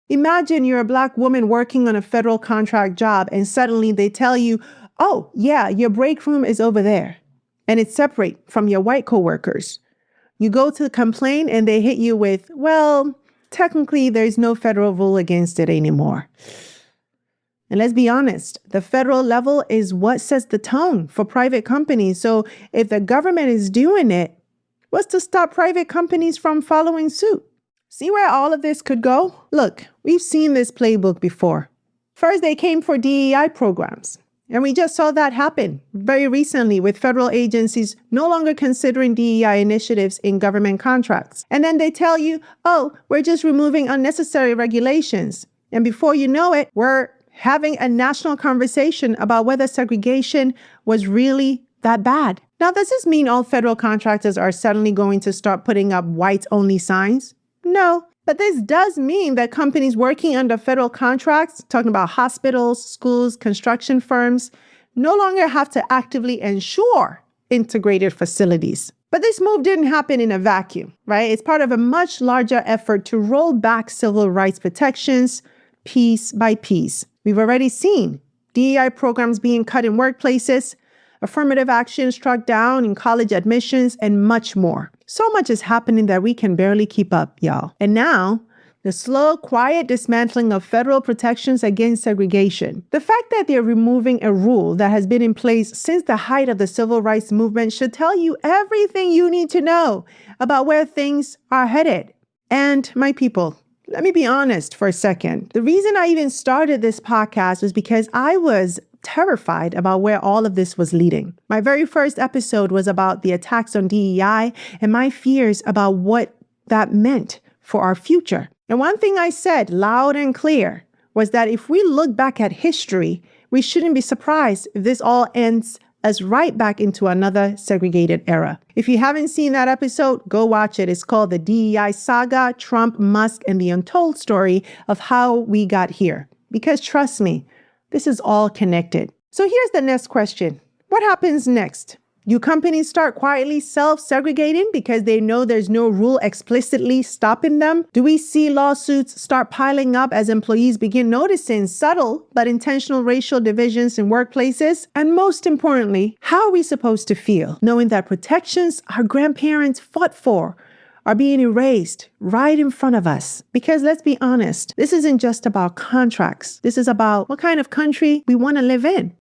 Imagine you're a Black woman working on a federal contract job and suddenly they tell you, oh, yeah, your break room is over there. And it's separate from your white coworkers. You go to complain and they hit you with, well, technically there's no federal rule against it anymore. And let's be honest, the federal level is what sets the tone for private companies. So if the government is doing it, what's to stop private companies from following suit? See where all of this could go? Look, we've seen this playbook before. First, they came for DEI programs. And we just saw that happen very recently with federal agencies no longer considering DEI initiatives in government contracts. And then they tell you, oh, we're just removing unnecessary regulations. And before you know it, we're having a national conversation about whether segregation was really that bad. Now, does this mean all federal contractors are suddenly going to start putting up whites-only signs? No. But this does mean that companies working under federal contracts, talking about hospitals, schools, construction firms, no longer have to actively ensure integrated facilities. But this move didn't happen in a vacuum, right? It's part of a much larger effort to roll back civil rights protections piece by piece. We've already seen DEI programs being cut in workplaces, affirmative action struck down in college admissions, and much more. So much is happening that we can barely keep up, y'all. And now, the slow, quiet dismantling of federal protections against segregation. The fact that they're removing a rule that has been in place since the height of the civil rights movement should tell you everything you need to know about where things are headed. And my people, let me be honest for a second. The reason I even started this podcast was because I was terrified about where all of this was leading. My very first episode was about the attacks on DEI and my fears about what that meant for our future. And one thing I said loud and clear was that if we look back at history, we shouldn't be surprised if this all ends us right back into another segregated era. If you haven't seen that episode, go watch it. It's called The DEI Saga, Trump, Musk, and the Untold Story of How We Got Here. Because trust me, this is all connected. So here's the next question. What happens next? Do companies start quietly self-segregating because they know there's no rule explicitly stopping them? Do we see lawsuits start piling up as employees begin noticing subtle but intentional racial divisions in workplaces? And most importantly, how are we supposed to feel knowing that protections our grandparents fought for are being erased right in front of us? Because let's be honest, this isn't just about contracts. This is about what kind of country we want to live in.